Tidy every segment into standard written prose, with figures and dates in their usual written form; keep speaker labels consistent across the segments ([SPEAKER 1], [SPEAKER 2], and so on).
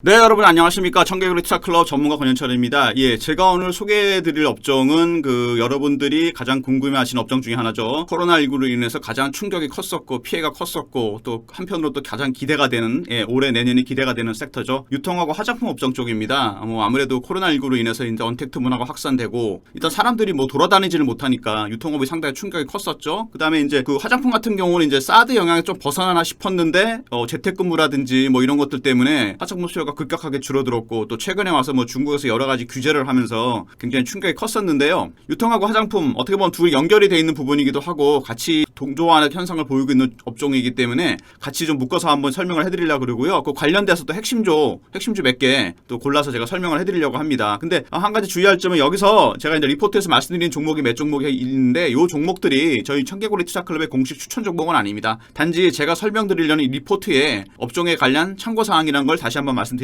[SPEAKER 1] 네, 여러분 안녕하십니까. 청개구리 투자클럽 전문가 권현철입니다. 제가 오늘 소개해드릴 업종은 여러분들이 가장 궁금해하시는 업종 중에 하나죠. 코로나19로 인해서 가장 충격이 컸었고 피해가 컸었고 또 한편으로 또 가장 기대가 되는 올해 내년이 기대가 되는 섹터죠. 유통하고 화장품 업종 쪽입니다. 아무래도 코로나19로 인해서 이제 언택트 문화가 확산되고 일단 사람들이 돌아다니지를 못하니까 유통업이 상당히 충격이 컸었죠. 그다음에 이제 화장품 같은 경우는 이제 사드 영향이 좀 벗어나나 싶었는데 재택근무라든지 이런 것들 때문에 화장품 수요가 급격하게 줄어들었고 또 최근에 와서 중국에서 여러 가지 규제를 하면서 굉장히 충격이 컸었는데요. 유통하고 화장품 어떻게 보면 둘이 연결이 돼 있는 부분이기도 하고 같이 동조하는 현상을 보이고 있는 업종이기 때문에 같이 좀 묶어서 한번 설명을 해드리려고 그러고요. 그 관련돼서 또 핵심주 몇 개 또 골라서 제가 설명을 해드리려고 합니다. 근데 한 가지 주의할 점은 여기서 제가 이제 리포트에서 말씀드린 종목이 몇 종목이 있는데 이 종목들이 저희 청개구리 투자클럽의 공식 추천 종목은 아닙니다. 단지 제가 설명드리려는 이 리포트에 업종에 관련 참고사항이라는 걸 다시 한번 말씀드리겠습니다.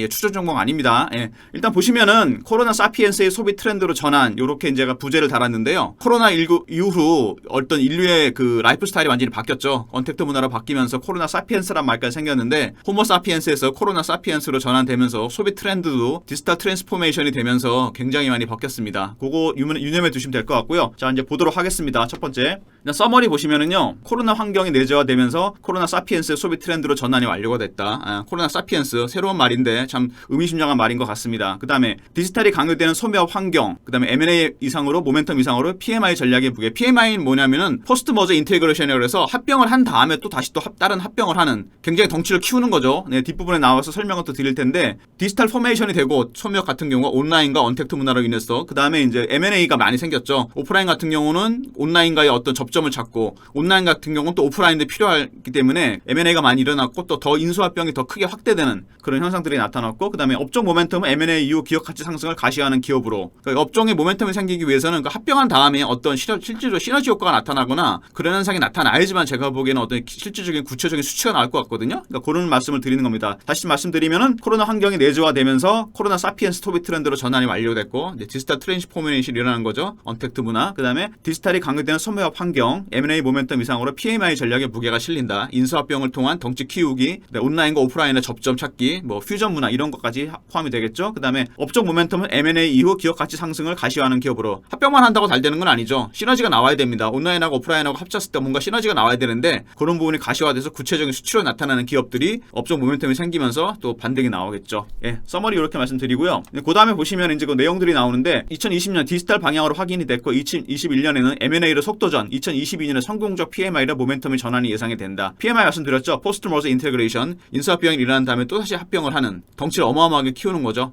[SPEAKER 1] 추천 종목 아닙니다. 일단 보시면은 코로나 사피엔스의 소비 트렌드로 전환 이렇게 제가 부제를 달았는데요. 코로나19 이후 어떤 인류의 라이프 스타일이 완전히 바뀌었죠. 언택트 문화로 바뀌면서 코로나 사피엔스란 말까지 생겼는데 호모 사피엔스에서 코로나 사피엔스로 전환되면서 소비 트렌드도 디지털 트랜스포메이션이 되면서 굉장히 많이 바뀌었습니다. 그거 유념해 두시면 될 것 같고요. 자, 이제 보도록 하겠습니다. 첫 번째. 서머리 보시면은요. 코로나 환경이 내재화되면서 코로나 사피엔스의 소비 트렌드로 전환이 완료가 됐다. 코로나 사피엔스 새로운 말인데 참 의미심장한 말인 것 같습니다. 그 다음에 디지털이 강요되는 소매업 환경, 그 다음에 M&A 이상으로 모멘텀 이상으로 PMI 전략의 무게. PMI는 뭐냐면은 포스트 머저 인테그레이션이라고 해서 합병을 한 다음에 또 다시 또 다른 합병을 하는 굉장히 덩치를 키우는 거죠. 뒷부분에 나와서 설명을 또 드릴 텐데 디지털 포메이션이 되고 소매업 같은 경우가 온라인과 언택트 문화로 인해서 그 다음에 이제 M&A가 많이 생겼죠. 오프라인 같은 경우는 온라인과의 어떤 접점을 찾고 온라인 같은 경우는 또 오프라인도 필요하기 때문에 M&A가 많이 일어났고 또 더 인수합병이 더 크게 확대되는 그런 현상들이 나타났고 그 다음에 업종 모멘텀은 M&A 이후 기업 가치 상승을 가시화하는 기업으로 그러니까 업종의 모멘텀이 생기기 위해서는 합병한 다음에 어떤 실질적으로 시너지 효과가 나타나거나 그런 현상이 나타나야지만 제가 보기에는 어떤 실질적인 구체적인 수치가 나올 것 같거든요. 그러니까 그런 말씀을 드리는 겁니다. 다시 말씀드리면은 코로나 환경이 내재화되면서 코로나 사피엔스 소비 트렌드로 전환이 완료됐고 이제 디지털 트랜스포메이션이 일어나는 거죠. 언택트 문화. 그 다음에 디지털이 강요되는 소매업 환경, M&A 모멘텀 이상으로 PMI 전략의 무게가 실린다. 인수합병을 통한 덩치 키우기, 온라인과 오프라인의 접점 찾기, 퓨전 문화 이런 것까지 포함이 되겠죠. 그 다음에 업종 모멘텀은 M&A 이후 기업 가치 상승을 가시화하는 기업으로 합병만 한다고 잘 되는 건 아니죠. 시너지가 나와야 됩니다. 온라인하고 오프라인하고 합쳤을 때 뭔가 시너지가 나와야 되는데 그런 부분이 가시화돼서 구체적인 수치로 나타나는 기업들이 업종 모멘텀이 생기면서 또 반등이 나오겠죠. 서머리 이렇게 말씀드리고요. 그 다음에 보시면 이제 그 내용들이 나오는데 2020년 디지털 방향으로 확인이 됐고 2021년에는 M&A로 속도전, 2022년에 성공적 PMI로 모멘텀의 전환이 예상이 된다. PMI 말씀드렸죠. 포스트 머저 인테그레이션, 인수합병이 일어난 다음에 또다시 합병을 하는 덩치를 어마어마하게 키우는 거죠.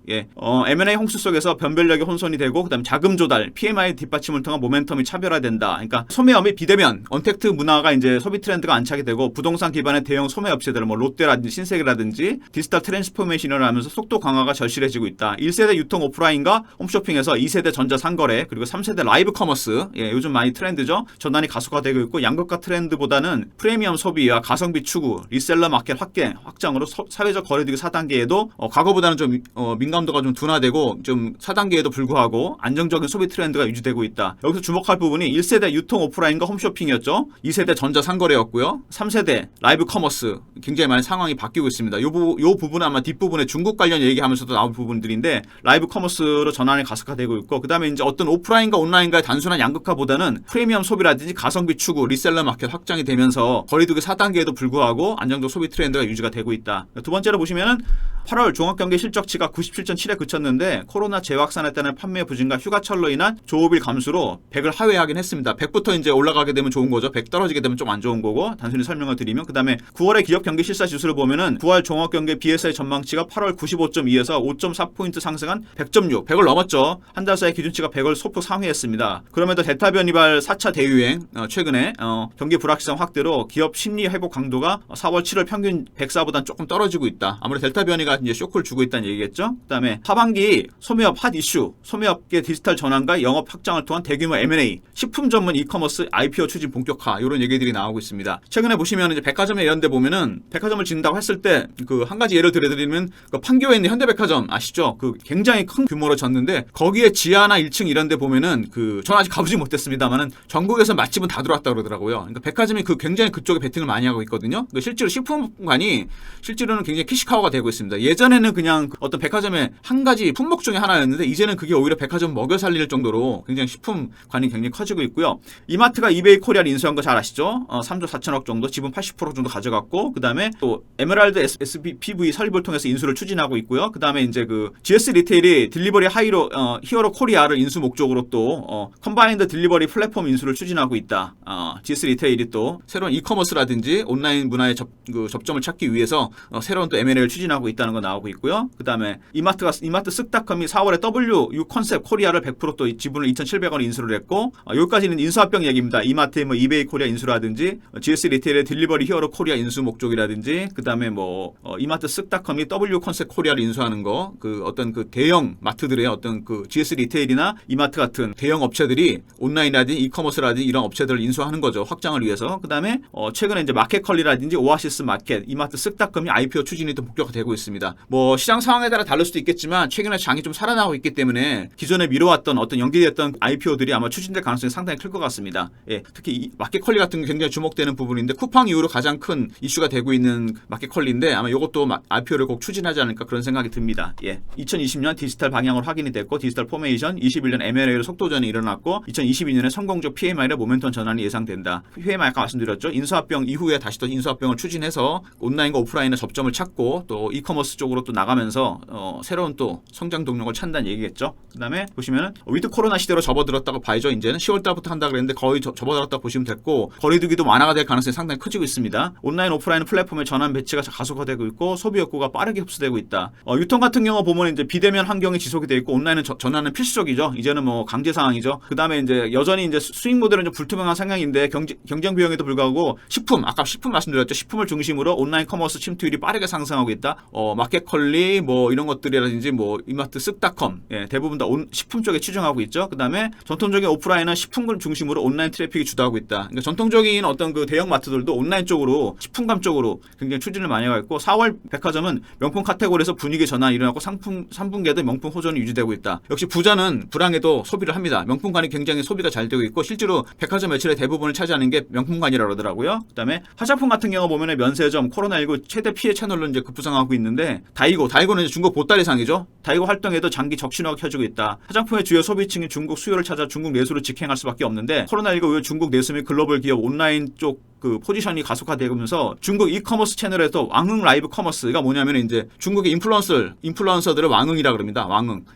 [SPEAKER 1] M&A 홍수 속에서 변별력이 혼선이 되고 그다음에 자금 조달, PMI 뒷받침을 통한 모멘텀이 차별화된다. 그러니까 소매업이 비대면, 언택트 문화가 이제 소비 트렌드가 안착이 되고 부동산 기반의 대형 소매 업체들 롯데라든지 신세계라든지 디지털 트랜스포메이션을 하면서 속도 강화가 절실해지고 있다. 1세대 유통 오프라인과 홈쇼핑에서 2세대 전자 상거래 그리고 3세대 라이브 커머스 요즘 많이 트렌드죠. 전환이 가속화되고 있고 양극화 트렌드보다는 프리미엄 소비와 가성비 추구, 리셀러 마켓 확장으로 사회적 거래두기 4단계에도 과거보다는 좀 민감도가 좀 둔화되고 좀 4단계에도 불구하고 안정적인 소비 트렌드가 유지되고 있다. 여기서 주목할 부분이 1세대 유통 오프라인과 홈쇼핑이었죠. 2세대 전자 상거래였고요. 3세대 라이브 커머스 굉장히 많이 상황이 바뀌고 있습니다. 요 부분은 아마 뒷부분에 중국 관련 얘기하면서도 나온 부분들인데 라이브 커머스로 전환이 가속화되고 있고 그 다음에 이제 어떤 오프라인과 온라인과의 단순한 양극화보다는 프리미엄 소비라든지 가성비 추구, 리셀러 마켓 확장이 되면서 거리두기 4단계에도 불구하고 안정적 소비 트렌드가 유지가 되고 있다. 두 번째로 보시면은 8월 종합경기 실적치가 97.7에 그쳤는데 코로나 재확산에 따른 판매 부진과 휴가철로 인한 조업일 감소로 100을 하회하긴 했습니다. 100부터 이제 올라가게 되면 좋은 거죠. 100 떨어지게 되면 좀 안 좋은 거고 단순히 설명을 드리면 그 다음에 9월의 기업 경기 실사 지수를 보면은 9월 종합경기 BSI 전망치가 8월 95.2에서 5.4포인트 상승한 100.6, 100을 넘었죠. 한 달 사이 기준치가 100을 소폭 상회했습니다. 그럼에도 델타 변이발 4차 대유행 최근에 경기 불확실성 확대로 기업 심리 회복 강도가 4월 7월 평균 104보다는 조금 떨어지고 있다. 아무래도 델타 변이가 이제 쇼크를 주고 있다는 얘기겠죠. 그다음에 하반기 소매업 핫 이슈, 소매업계 디지털 전환과 영업 확장을 통한 대규모 M&A, 식품 전문 이커머스 IPO 추진 본격화 이런 얘기들이 나오고 있습니다. 최근에 보시면 이제 백화점에 이런 데 보면은 백화점을 짓는다고 했을 때 한 가지 예를 들어드리면 판교에 있는 현대백화점 아시죠? 굉장히 큰 규모로 졌는데 거기에 지하나 1층 이런 데 보면은 저는 아직 가보지 못했습니다만은 전국에서 맛집은 다 들어왔다 그러더라고요. 그러니까 백화점이 굉장히 그쪽에 베팅을 많이 하고 있거든요. 실제로 식품관이 실제로는 굉장히 캐시카우가 되고 있습니다. 있습니다. 예전에는 그냥 어떤 백화점의 한 가지 품목 중에 하나였는데 이제는 그게 오히려 백화점 먹여 살릴 정도로 굉장히 식품관이 굉장히 커지고 있고요. 이마트가 이베이 코리아를 인수한 거 잘 아시죠? 3조 4천억 정도, 지분 80% 정도 가져갔고, 그 다음에 또 에메랄드 SPV 설립을 통해서 인수를 추진하고 있고요. 그 다음에 이제 그 GS 리테일이 딜리버리 히어로 코리아를 인수 목적으로 또 컴바인드 딜리버리 플랫폼 인수를 추진하고 있다. GS 리테일이 또 새로운 이커머스라든지 온라인 문화의 접점을 찾기 위해서 새로운 또 M&A를 추진하고 있다는 거 나오고 있고요. 그 다음에 이마트 쓱닷컴이 4월에 WU 컨셉 코리아를 100% 또 지분을 2,700원 인수를 했고, 여기까지는 인수합병 얘기입니다. 이마트의 뭐 이베이 코리아 인수라든지 GS 리테일의 딜리버리 히어로 코리아 인수 목적이라든지, 그 다음에 뭐 이마트 쓱닷컴이 W 컨셉 코리아를 인수하는 거, 그 어떤 그 대형 마트들의 어떤 그 GS 리테일이나 이마트 같은 대형 업체들이 온라인이라든지 이커머스라든지 이런 업체들을 인수하는 거죠. 확장을 위해서. 그 다음에 최근에 이제 마켓컬리라든지 오아시스 마켓, 이마트 쓱닷컴이 IPO 추진이 또 본격화되고 있습니다. 뭐 시장 상황에 따라 다를 수도 있겠지만 최근에 장이 좀 살아나고 있기 때문에 기존에 미뤄왔던 어떤 연기됐던 IPO들이 아마 추진될 가능성이 상당히 클 것 같습니다. 예, 특히 이 마켓컬리 같은 게 굉장히 주목되는 부분인데, 쿠팡 이후로 가장 큰 이슈가 되고 있는 마켓컬리인데 아마 이것도 IPO를 꼭 추진하지 않을까 그런 생각이 듭니다. 예, 2020년 디지털 방향으로 확인이 됐고, 디지털 포메이션, 21년 M&A로 속도전이 일어났고, 2022년에 성공적 PMI로 모멘텀 전환이 예상된다. PMI 아까 말씀드렸죠. 인수합병 이후에 다시 또 인수합병을 추진해서 온라인과 오프라인의 접점을 찾고 또 이커머스 쪽으로 또 나가면서 새로운 또 성장 동력을 찾는다는 얘기겠죠. 그 다음에 보시면은 위드 코로나 시대로 접어들었다고 봐야죠. 이제는 10월달부터 한다 그랬는데 거의 접어들었다고 보시면 됐고, 거리두기도 완화가 될 가능성이 상당히 커지고 있습니다. 온라인 오프라인 플랫폼의 전환 배치가 가속화되고 있고, 소비 욕구가 빠르게 흡수되고 있다. 유통 같은 경우 보면 이제 비대면 환경이 지속이 되어 있고, 온라인은 전환은 필수적이죠. 이제는 뭐 강제 상황이죠. 그 다음에 이제 여전히 이제 수익 모델은 좀 불투명한 상황인데 경쟁 비용에도 불구하고 아까 식품 말씀드렸죠. 식품을 중심으로 온라인 커머스 침투율이 빠르게 상승하고 있다. 마켓컬리 뭐 이런 것들이라든지 뭐 이마트 쓱닷컴, 예, 대부분 다 식품 쪽에 치중하고 있죠. 그 다음에 전통적인 오프라인은 식품을 중심으로 온라인 트래픽이 주도하고 있다. 그러니까 전통적인 어떤 그 대형 마트들도 온라인 쪽으로 식품감 쪽으로 굉장히 추진을 많이 하고 있고, 4월 백화점은 명품 카테고리에서 분위기 전환이 일어나고 3분기에도 명품 호전이 유지되고 있다. 역시 부자는 불황에도 소비를 합니다. 명품관이 굉장히 소비가 잘 되고 있고, 실제로 백화점 매출의 대부분을 차지하는 게 명품관이라고 그러더라고요. 그다음에 화장품 같은 경우 보면은 면세점, 코로나19 최대 피해 채널로 이제 급부상하고 있는데, 다이고는 이제 중국 보따리상이죠. 다이고 활동에도 장기 적신호가 켜지고 있다. 화장품의 주요 소비층이 중국 수요를 찾아 중국 내수를 직행할 수밖에 없는데, 코로나19 이후 중국 내수 및 글로벌 기업 온라인 쪽 그 포지션이 가속화되면서 중국 이커머스 채널에서 왕흥 라이브 커머스가 뭐냐면 이제 중국의 인플루언서들을 왕흥이라 그럽니다.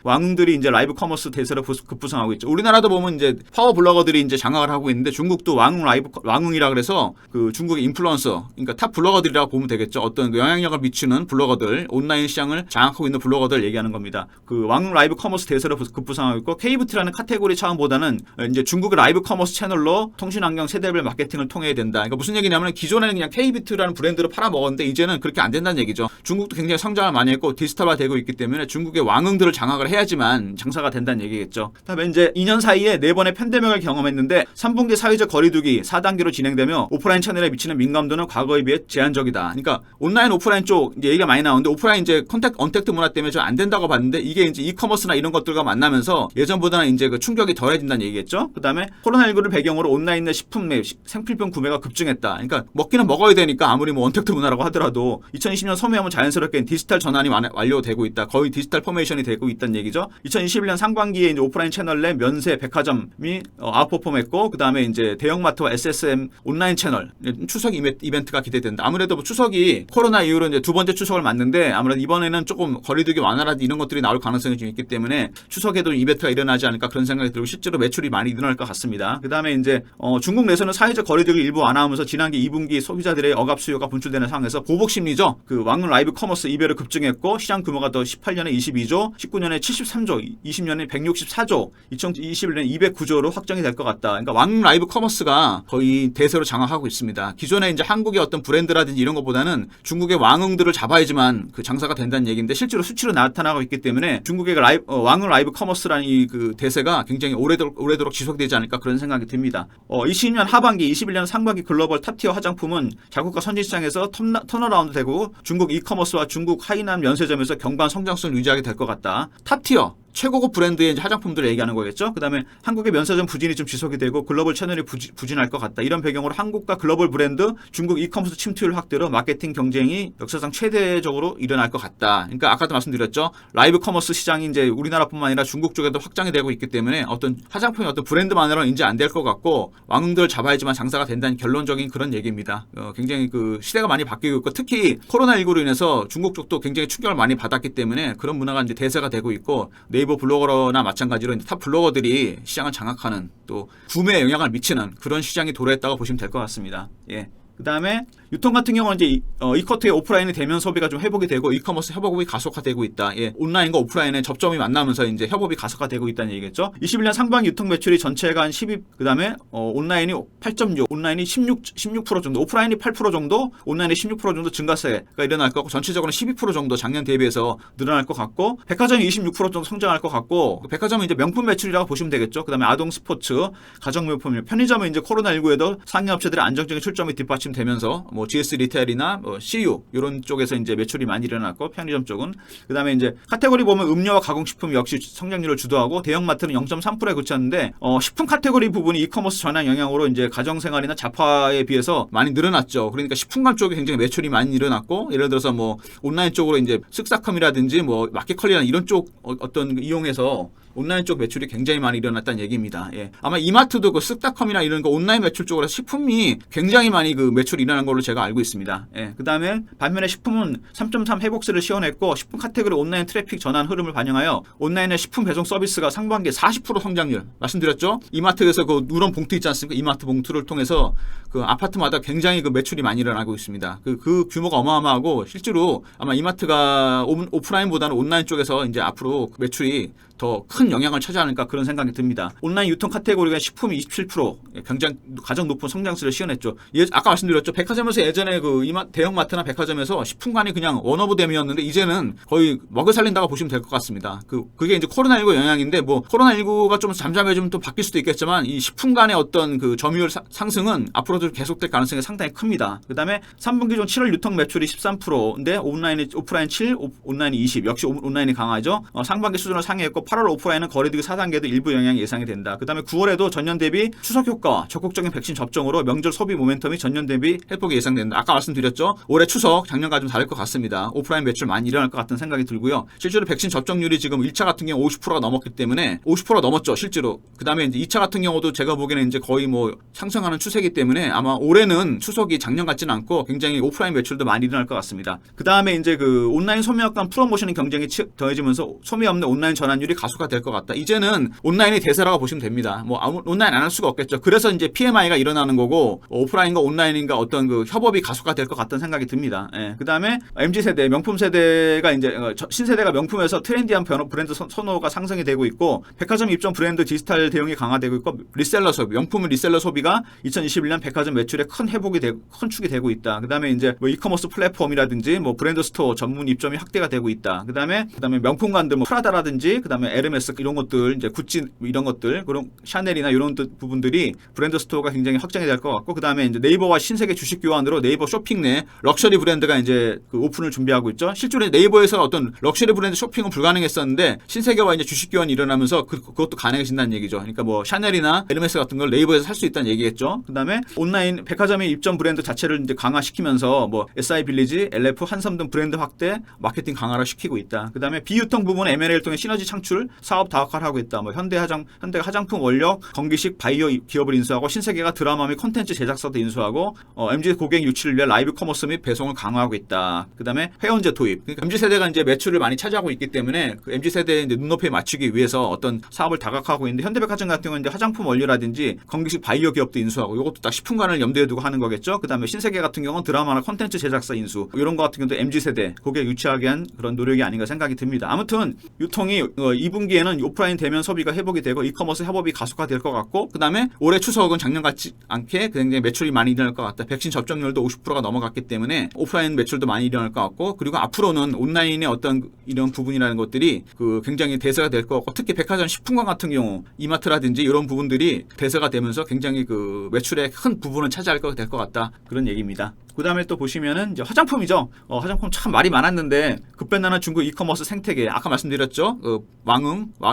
[SPEAKER 1] 왕흥들이 이제 라이브 커머스 대세로 급부상하고 있죠. 우리나라도 보면 이제 파워 블로거들이 이제 장악을 하고 있는데, 중국도 왕흥이라 그래서 그 중국의 인플루언서, 그러니까 탑 블로거들이라고 보면 되겠죠. 어떤 그 영향력을 미치는 블로거들, 온라인 시장을 장악하고 있는 블로거들 얘기하는 겁니다. 그 왕흥 라이브 커머스 대세로 급부상하고 있고, KBT라는 카테고리 차원보다는 이제 중국의 라이브 커머스 채널로 통신 환경 세대별 마케팅을 통해야 된다. 그러니까 무슨 얘기냐면, 기존에는 그냥 KBT라는 브랜드로 팔아먹었는데 이제는 그렇게 안 된다는 얘기죠. 중국도 굉장히 성장을 많이 했고 디지털화되고 있기 때문에 중국의 왕흥들을 장악을 해야지만 장사가 된다는 얘기겠죠. 다음에 이제 2년 사이에 4번의 팬데믹을 경험했는데 3분기 사회적 거리두기 4단계로 진행되며 오프라인 채널에 미치는 민감도는 과거에 비해 제한적이다. 그러니까 온라인 오프라인 쪽 이제 얘기가 많이 나오는데, 오프라인 이제 언택트 문화 때문에 좀 안 된다고 봤는데, 이게 이제 이커머스나 이런 것들과 만나면서 예전보다는 이제 그 충격이 덜해진다는 얘기겠죠. 그다음에 코로나19를 배경으로 온라인 내 식품 내 생필품 구매가 급증했다. 그러니까 먹기는 먹어야 되니까 아무리 뭐 언택트 문화라고 하더라도 2020년 소매하면 자연스럽게 디지털 전환이 완료되고 있다. 거의 디지털 포메이션이 되고 있다는 얘기죠. 2021년 상반기에 이제 오프라인 채널 내 면세 백화점이 아웃퍼폼했고, 그 다음에 이제 대형마트와 SSM 온라인 채널 추석 이벤트가 기대된다. 아무래도 뭐 추석이 코로나 이후로 이제 두 번째 추석을 맞는데, 아무래도 이번에는 조금 거리두기 완화라든지 이런 것들이 나올 가능성이 좀 있기 때문에 추석에도 이벤트가 일어나지 않을까 그런 생각이 들고, 실제로 매출이 많이 늘어날 것 같습니다. 그 다음에 이제 중국 내에서는 사회적 거리두기 일부 완화하면서 지난기 2분기 소비자들의 억압 수요가 분출되는 상황에서 보복 심리죠. 그 왕흥 라이브 커머스 이배로 급증했고, 시장 규모가 더 18년에 22조, 19년에 73조, 20년에 164조, 2021년에 209조로 확정이 될 것 같다. 그러니까 왕흥 라이브 커머스가 거의 대세로 장악하고 있습니다. 기존에 이제 한국의 어떤 브랜드라든지 이런 것보다는 중국의 왕흥들을 잡아야지만 그 장사가 된다는 얘기인데, 실제로 수치로 나타나고 있기 때문에 중국의 왕흥 라이브 커머스라는 이 그 대세가 굉장히 오래도록 지속되지 않을까 그런 생각이 듭니다. 20년 하반기, 21년 상반기 글로벌 탑티어 화장품은 자국과 선진 시장에서 턴어라운드 되고, 중국 이커머스와 중국 하이난 면세점에서 경관 성장성을 유지하게 될 것 같다. 탑티어 최고급 브랜드의 이제 화장품들을 얘기하는 거겠죠. 그다음에 한국의 면세점 부진이 좀 지속이 되고 글로벌 채널이 부진할 것 같다. 이런 배경으로 한국과 글로벌 브랜드, 중국 이커머스 침투율 확대로 마케팅 경쟁이 역사상 최대적으로 일어날 것 같다. 그러니까 아까도 말씀드렸죠. 라이브 커머스 시장이 이제 우리나라뿐만 아니라 중국 쪽에도 확장이 되고 있기 때문에 어떤 화장품의 어떤 브랜드만으로는 인지 안 될 것 같고 왕들 잡아야지만 장사가 된다는 결론적인 그런 얘기입니다. 굉장히 그 시대가 많이 바뀌고 있고 특히 코로나19로 인해서 중국 쪽도 굉장히 충격을 많이 받았기 때문에 그런 문화가 이제 대세가 되고 있고 네이버 블로거나 마찬가지로 이제 탑 블로거들이 시장을 장악하는 또 구매에 영향을 미치는 그런 시장이 도래했다고 보시면 될 것 같습니다. 예. 그 다음에 유통 같은 경우는 이제 이커트의 오프라인의 대면 소비가 좀 회복이 되고 이커머스 협업이 가속화되고 있다. 예. 온라인과 오프라인의 접점이 만나면서 이제 협업이 가속화되고 있다는 얘기겠죠. 21년 상반기 유통 매출이 전체가 한 12, 그 다음에 온라인이 8.6, 온라인이 16% 정도, 오프라인이 8% 정도, 온라인이 16% 정도 증가세가 일어날 것 같고 전체적으로는 12% 정도 작년 대비해서 늘어날 것 같고 백화점이 26% 정도 성장할 것 같고 백화점은 이제 명품 매출이라고 보시면 되겠죠. 그 다음에 아동 스포츠, 가정용품, 편의점은 이제 코로나19에도 상업체들의 안정적인 출점이 뒷받침되면서 뭐 GS 리테일이나 CU 이런 쪽에서 이제 매출이 많이 일어났고 편의점 쪽은 그다음에 이제 카테고리 보면 음료와 가공식품 역시 성장률을 주도하고 대형마트는 0.3%에 그쳤는데 식품 카테고리 부분이 이커머스 전환 영향으로 이제 가정생활이나 잡화에 비해서 많이 늘어났죠. 그러니까 식품관 쪽에 굉장히 매출이 많이 일어났고 예를 들어서 뭐 온라인 쪽으로 이제 쓱싹컴이라든지 뭐 마켓컬리나 이런 쪽 어떤 이용해서 온라인 쪽 매출이 굉장히 많이 일어났다는 얘기입니다. 예. 아마 이마트도 그 쓱닷컴이나 이런 거 온라인 매출 쪽으로 식품이 굉장히 많이 그 매출이 일어난 걸로 제가 알고 있습니다. 예. 그 다음에 반면에 식품은 3.3 회복세를 시현했고 식품 카테고리 온라인 트래픽 전환 흐름을 반영하여 온라인의 식품 배송 서비스가 상반기에 40% 성장률 말씀드렸죠. 이마트에서 그 누런 봉투 있지 않습니까? 이마트 봉투를 통해서 그 아파트마다 굉장히 그 매출이 많이 일어나고 있습니다. 그 규모가 어마어마하고 실제로 아마 이마트가 오프라인보다는 온라인 쪽에서 이제 앞으로 매출이 더 큰 영향을 차지하니까 그런 생각이 듭니다. 온라인 유통 카테고리가 식품이 27% 굉장히 가장 높은 성장세를 시현했죠. 아까 말씀드렸죠. 백화점에서 예전에 그 대형마트나 백화점에서 식품관이 그냥 원오브댐이었는데 이제는 거의 먹여 살린다고 보시면 될 것 같습니다. 그게 이제 코로나19 영향인데 뭐 코로나19가 좀 잠잠해지면 또 바뀔 수도 있겠지만 이 식품관의 어떤 그 점유율 상승은 앞으로도 계속될 가능성이 상당히 큽니다. 그다음에 3분기 중 7월 유통 매출이 13%인데 오프라인 7, 온라인이 20. 역시 온라인이 강하죠. 상반기 수준을 상회했고 8월 오프라인은 거리두기 4단계도 일부 영향이 예상이 된다. 그 다음에 9월에도 전년 대비 추석 효과와 적극적인 백신 접종으로 명절 소비 모멘텀이 전년 대비 회복이 예상된다. 아까 말씀드렸죠. 올해 추석 작년과 좀 다를 것 같습니다. 오프라인 매출 많이 일어날 것 같은 생각이 들고요. 실제로 백신 접종률이 지금 1차 같은 경우 50%가 넘었기 때문에 50%가 넘었죠. 실제로. 그 다음에 이제 2차 같은 경우도 제가 보기에는 이제 거의 뭐 상승하는 추세이기 때문에 아마 올해는 추석이 작년 같지는 않고 굉장히 오프라인 매출도 많이 일어날 것 같습니다. 그 다음에 이제 그 온라인 소매업 간 프로모션의 경쟁이 더해지면서 소매 없는 온라인 전환율이 가속화될 것 같다. 이제는 온라인이 대세라고 보시면 됩니다. 뭐 온라인 안 할 수가 없겠죠. 그래서 이제 PMI가 일어나는 거고 오프라인과 온라인인가 어떤 그 협업이 가속화될 것 같다는 생각이 듭니다. 예. 그 다음에 MZ세대, 명품 세대가 이제 신세대가 명품에서 트렌디한 브랜드 선호가 상승이 되고 있고 백화점 입점 브랜드 디지털 대응이 강화되고 있고 리셀러 소비, 명품 리셀러 소비가 2021년 백화점 매출에 큰 회복이 되고 큰 축이 되고 있다. 그 다음에 이제 뭐 이커머스 플랫폼이라든지 뭐 브랜드 스토어 전문 입점이 확대가 되고 있다. 그 다음에 명품관들 뭐 프라다라든지 그 다음에 에르메스 이런 것들 이제 구찌 이런 것들 그런 샤넬이나 이런 부분들이 브랜드 스토어가 굉장히 확장이 될 것 같고 그 다음에 이제 네이버와 신세계 주식 교환으로 네이버 쇼핑 내 럭셔리 브랜드가 이제 그 오픈을 준비하고 있죠. 실제로 네이버에서 어떤 럭셔리 브랜드 쇼핑은 불가능했었는데 신세계와 이제 주식 교환이 일어나면서 그것도 가능해진다는 얘기죠. 그러니까 뭐 샤넬이나 에르메스 같은 걸 네이버에서 살 수 있다는 얘기겠죠. 그 다음에 온라인 백화점의 입점 브랜드 자체를 이제 강화시키면서 뭐 SI 빌리지, LF, 한섬 등 브랜드 확대, 마케팅 강화를 시키고 있다. 그 다음에 비유통 부분 M&A를 통해 시너지 창출, 사업 다각화를 하고 있다. 뭐 현대가 화장품 원료, 건기식, 바이오 기업을 인수하고 신세계가 드라마 및 콘텐츠 제작사도 인수하고 MZ 고객 유치를 위해 라이브 커머스 및 배송을 강화하고 있다. 그 다음에 회원제 도입. 그러니까 MZ 세대가 이제 매출을 많이 차지하고 있기 때문에 그 MZ 세대의 이제 눈높이에 맞추기 위해서 어떤 사업을 다각화하고 있는데 현대백화점 같은 경우는 이제 화장품 원료라든지 건기식 바이오 기업도 인수하고 이것도 딱 식품관을 염두에 두고 하는 거겠죠. 그 다음에 신세계 같은 경우는 드라마나 콘텐츠 제작사 인수 이런 거 같은 경우도 MZ 세대 고객 유치하기 위한 그런 노력이 아닌가 생각이 듭니다. 아무튼 유통이 2분기에는 오프라인 대면 소비가 회복이 되고 이커머스 협업이 가속화될 것 같고 그 다음에 올해 추석은 작년 같지 않게 굉장히 매출이 많이 일어날 것 같다. 백신 접종률도 50%가 넘어갔기 때문에 오프라인 매출도 많이 일어날 것 같고, 그리고 앞으로는 온라인의 어떤 이런 부분이라는 것들이 굉장히 대세가 될 것 같고, 특히 백화점 식품관 같은 경우 이마트라든지 이런 부분들이 대세가 되면서 굉장히 매출의 큰 부분을 차지할 것 될 것 같다. 그런 얘기입니다. 그 다음에 또 보시면은 이제 화장품이죠. 화장품 참 말이 많았는데 급변하는 중국 이커머스 생태계, 아까 말씀드렸죠.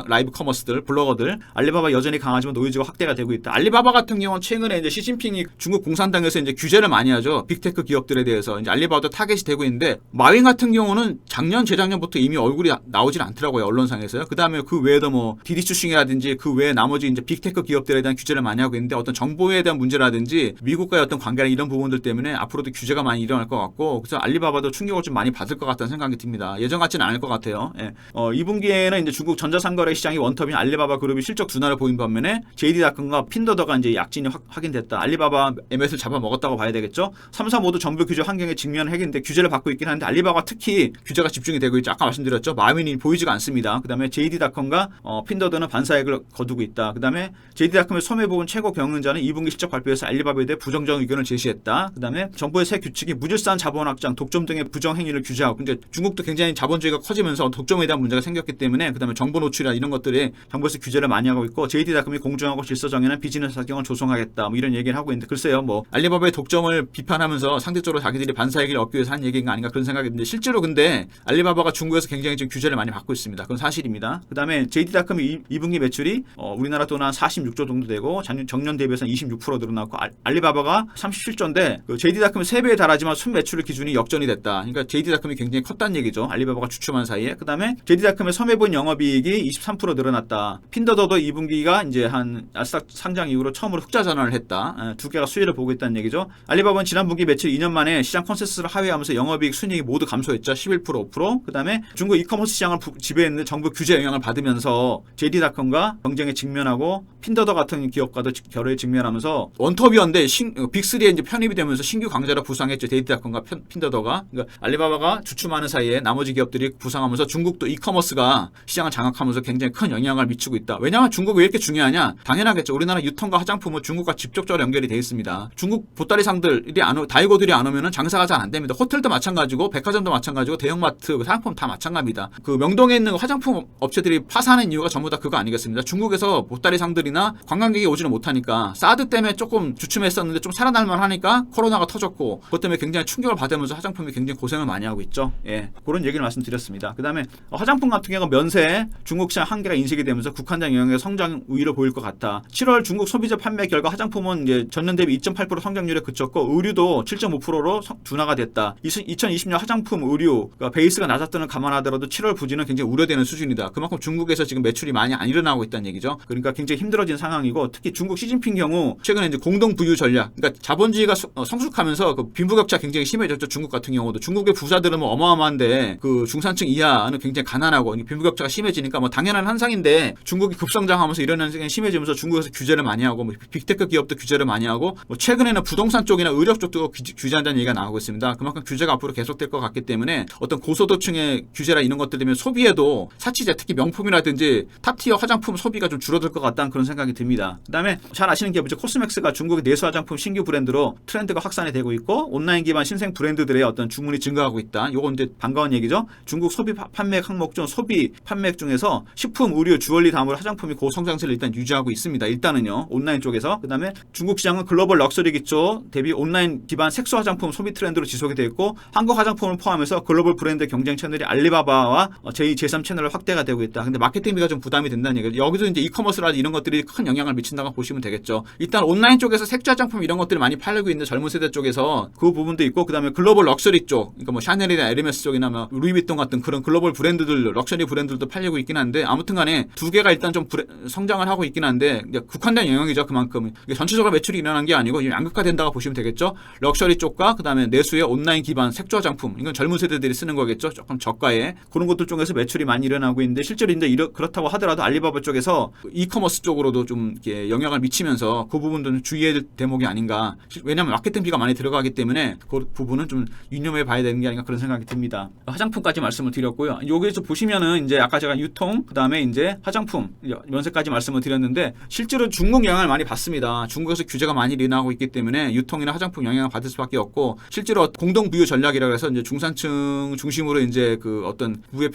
[SPEAKER 1] 라이브 커머스들, 블로거들, 알리바바 여전히 강하지만 노이즈가 확대가 되고 있다. 알리바바 같은 경우는 최근에 이제 시진핑이 중국 공산당에서 이제 규제를 많이 하죠. 빅테크 기업들에 대해서 이제 알리바바도 타겟이 되고 있는데, 마윈 같은 경우는 작년 재작년부터 이미 얼굴이 나오질 않더라고요, 언론상에서요. 그 다음에 그 외에도 뭐 디디추싱이라든지 그 외에 나머지 이제 빅테크 기업들에 대한 규제를 많이 하고 있는데, 어떤 정보에 대한 문제라든지 미국과의 어떤 관계나 이런 부분들 때문에 앞으로도 규제가 많이 일어날 것 같고, 그래서 알리바바도 충격을 좀 많이 받을 것 같다는 생각이 듭니다. 예전 같지는 않을 것 같아요. 예. 2분기에는 이제 중국 전자상거래 시장이 원톱인 알리바바 그룹이 실적 둔화를 보인 반면에 JD.com과 핀더더가 이제 약진이 확인됐다. 알리바바 MS를 잡아먹었다고 봐야 되겠죠. 3사 모두 정부 규제 환경에 직면을 했는데 규제를 받고 있긴 한데, 알리바바 특히 규제가 집중이 되고 있죠. 아까 말씀드렸죠. 마윈이 보이지가 않습니다. 그 다음에 JD.com과 핀더더는 반사액을 거두고 있다. 그 다음에 JD.com의 소매부분 최고 경영자는 2분기 실적 발표에서 알리바바에 대해 부정적 의견을 제시했다. 그 다음에 정부의 새 규칙이 무질서한 자본 확장, 독점 등의 부정 행위를 규제하고, 근데 중국도 굉장히 자본주의가 커지면서 독점에 대한 문제가 생겼기 때문에, 그다음에 정보 노출이나 이런 것들이 정부에서 규제를 많이 하고 있고, JD.com이 공정하고 질서 정연한 비즈니스 환경을 조성하겠다, 뭐 이런 얘기를 하고 있는데, 글쎄요, 뭐 알리바바의 독점을 비판하면서 상대적으로 자기들이 반사이익을 얻기 위해서 한 얘기가 아닌가 그런 생각이 드는데, 실제로 근데 알리바바가 중국에서 굉장히 지금 규제를 많이 받고 있습니다. 그건 사실입니다. 그다음에 JD.com이 2분기 매출이 우리나라 돈 한 46조 정도 되고, 정년 대비해서 26% 늘어났고, 알리바바가 37조인데 JD.com이 3배에 달하지만 순매출 기준이 역전이 됐다. 그러니까 JD.com이 굉장히 컸다는 얘기죠. 알리바바가 주춤한 사이에. 그다음에 JD.com의 소매분 영업이익이 23% 늘어났다. 핀더더도 2분기가 이제 한 나스닥 상장 이후로 처음으로 흑자 전환을 했다. 두 개가 수혜를 보고 있다는 얘기죠. 알리바바는 지난 분기 매출 2년 만에 시장 컨센서스를 하회하면서 영업이익, 순이익이 모두 감소했죠. 11%, 5%. 그다음에 중국 이커머스 시장을 지배했는 정부 규제 영향을 받으면서 JD.com과 경쟁에 직면하고, 핀더더 같은 기업과도 결의에 직면하면서 원톱이었는데 빅3에 이제 편입이 되면서 신규 강자로 부상했죠. JD.com과 핀더더가. 그러니까 알리바바가 주춤하는 사이에 나머지 기업들이 부상하면서 중국도 이커머스가 시장을 장악하면서 굉장히 큰 영향을 미치고 있다. 왜냐하면 중국이 왜 이렇게 중요하냐? 당연하겠죠. 우리나라 유통과 화장품은 중국과 직접적으로 연결이 돼 있습니다. 중국 보따리상들이 다이거들이 안 오면은 장사가 잘 안 됩니다. 호텔도 마찬가지고, 백화점도 마찬가지고, 대형마트, 사은품 다 마찬가지입니다. 명동에 있는 화장품 업체들이 파산하는 이유가 전부 다 그거 아니겠습니까? 중국에서 보따리상들이나 관광객이 오지는 못하니까, 사드 때문에 조금 주춤했었는데 좀 살아날만 하니까 코로나가 터졌고, 그것 때문에 굉장히 충격을 받으면서 화장품이 굉장히 고생을 많이 하고 있죠. 예, 그런 얘기를 말씀드렸습니다. 그 다음에 화장품 같은 경우는 면세 중국 시장 한계가 인식이 되면서 국한장 영역의 성장 우위를 보일 것 같다. 7월 중국 소비자 판매 결과 화장품은 이제 전년 대비 2.8% 성장률에 그쳤고, 의류도 7.5%로 둔화가 됐다. 2020년 화장품 의류 베이스가 낮았다는 감안하더라도 7월 부진은 굉장히 우려되는 수준이다. 그만큼 중국에서 지금 매출이 많이 안 일어나고 있다는 얘기죠. 그러니까 굉장히 힘들어진 상황이고, 특히 중국 시진핑 경우 최근에 이제 공동 부유 전략, 그러니까 자본주의가 성숙하면서 빈부격차 굉장히 심해졌죠. 중국 같은 경우도. 중국의 부자들은 뭐 어마어마한데 중산층 이하는 굉장히 가난하고 빈부격차가 심해지니까 뭐 당연한 현상인데, 중국이 급성장하면서 이런 현상이 심해지면서 중국에서 규제를 많이 하고, 뭐 빅테크 기업도 규제를 많이 하고, 뭐 최근에는 부동산 쪽이나 의력 쪽도 규제한다는 얘기가 나오고 있습니다. 그만큼 규제가 앞으로 계속될 것 같기 때문에 어떤 고소득층의 규제라 이런 것들 때문에 소비에도 사치제, 특히 명품이라든지 탑티어 화장품 소비가 좀 줄어들 것 같다는 그런 생각이 듭니다. 그다음에 잘 아시는 기업이죠. 코스맥스가 중국의 내수 화장품 신규 브랜드로 트렌드가 확산이 되고 있고, 온라인 기반 신생 브랜드들의 어떤 주문이 증가하고 있다. 요건 이제 반가운 얘기죠. 중국 소비 판매 항목 중 소비 판매 중에서 식품, 의류, 주얼리 다음으로 화장품이 고성장세를 일단 유지하고 있습니다. 일단은요, 온라인 쪽에서. 그다음에 중국 시장은 글로벌 럭셔리 기초 대비 온라인 기반 색소 화장품 소비 트렌드로 지속이 되어 있고, 한국 화장품을 포함해서 글로벌 브랜드 경쟁 채널이 알리바바와 제2, 제3 채널로 확대가 되고 있다. 근데 마케팅비가 좀 부담이 된다는 얘기죠. 여기서 이제 이커머스라든지 이런 것들이 큰 영향을 미친다고 보시면 되겠죠. 일단 온라인 쪽에서 색조 화장품 이런 것들이 많이 팔리고 있는 젊은 세대 쪽에서 그 부분도 있고, 그다음에 글로벌 럭셔리 쪽, 그러니까 뭐 샤넬이나 에르메스 쪽이나 뭐 루이비통 같은 그런 글로벌 브랜드들, 럭셔리 브랜드들도 팔리고 있긴 한데, 아무튼간에 두 개가 일단 좀 성장을 하고 있긴 한데, 국한된 영역이죠. 그만큼 전체적으로 매출이 일어난 게 아니고 양극화된다고 보시면 되겠죠. 럭셔리 쪽과 그다음에 내수의 온라인 기반 색조 화장품, 이건 젊은 세대들이 쓰는 거겠죠. 조금 저가에 그런 것들 쪽에서 매출이 많이 일어나고 있는데, 실제로 이제 그렇다고 하더라도 알리바바 쪽에서 이커머스 쪽으로도 좀 이렇게 영향을 미치면서 그 부분도 좀 주의해야 될 대목이 아닌가. 왜냐하면 마케팅비가 많이 들어가기 때문에 그 부분은 좀 유념해 봐야 되는 게 아닌가 그런 생각이 듭니다. 화장품까지 말씀을 드렸고요. 여기서 보시면은 이제 아까 제가 유통, 그다음에 이제 화장품, 면세까지 말씀을 드렸는데, 실제로 중국 영향을 많이 받습니다. 중국에서 규제가 많이 일어나고 있기 때문에 때문에 유통이나 화장품 영향을 받을 수밖에 없고 실제로 공동 부유 전략이라고 해서 이제 중산층 중심으로 이제 그 어떤 부의